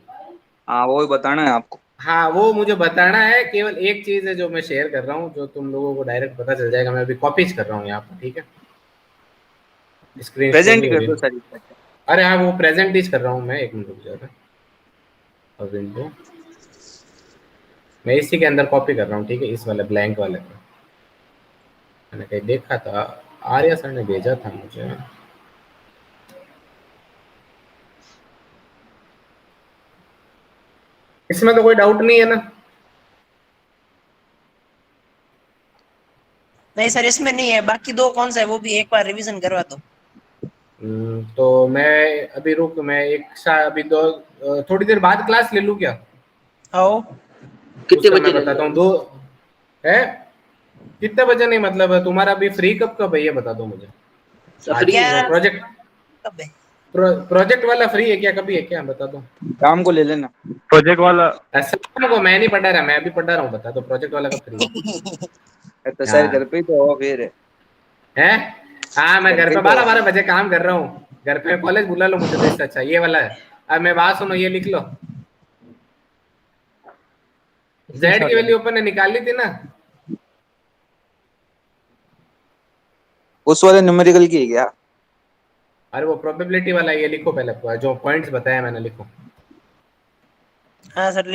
Speaker 8: हाँ, वो ही बताना है आपको।
Speaker 1: हाँ, वो मुझे बताना है। केवल एक चीज है जो मैं शेयर कर रहा हूँ, जो तुम लोगों को डायरेक्ट पता चल जाएगा। मैं अभी कॉपीज कर रहा हूँ यहाँ पर, ठीक है? स्क्रीन
Speaker 8: प्रेजेंट कर दो सर।
Speaker 1: अरे हाँ, वो प्रेजेंट कर रहा हूँ मैं, एक मिनट रुक जाओ। और विंडो मैं इसी के अंदर कॉपी कर रहा हूँ, ठीक है? इस वाले ब्लैंक वाले को मैंने कहीं देखा था, आर्या सर ने भेजा था मुझे। इसमें तो कोई डाउट नहीं है ना?
Speaker 9: नहीं सर, इसमें नहीं है। बाकी 2 कौन सा है वो भी एक बार रिवीजन करवा दो।
Speaker 1: तो मैं अभी रुक, मैं अभी 2 थोड़ी देर बाद क्लास ले लूँ क्या?
Speaker 9: आओ।
Speaker 2: कितने बजे
Speaker 1: मैं बताता हूँ। 2 है, कितने बजे नहीं मतलब तुम्हारा अभी फ्री कब है ये बता दो मुझे। प्रोजेक्ट
Speaker 9: कब है?
Speaker 1: प्रोजेक्ट वाला फ्री है क्या? कभी है क्या? बता दो।
Speaker 8: काम को ले लेना
Speaker 6: प्रोजेक्ट वाला।
Speaker 1: ऐसा को मैं नहीं पढ़ा रहा, मैं अभी पढ़ा रहा हूँ। बता दो प्रोजेक्ट वाला कब फ्री है?
Speaker 8: तो सर घर पे ही तो हो फिर
Speaker 1: है। हाँ, मैं घर पे 12 बजे काम कर रहा हूँ। घर पे कॉलेज बुला लो मुझे तो इससे अच्छा ये वाला है। अब मैं बात सुनो, ये लिख लो, जेड की वैल्यू अपन ने निकाली थी ना,
Speaker 8: उस वाले न्यूमेरिकल की है क्या?
Speaker 1: अरे वो प्रोबेबिलिटी वाला, ये लिखो पहले जो पॉइंट्स बताया मैंने, लिखो।
Speaker 9: हाँ सर।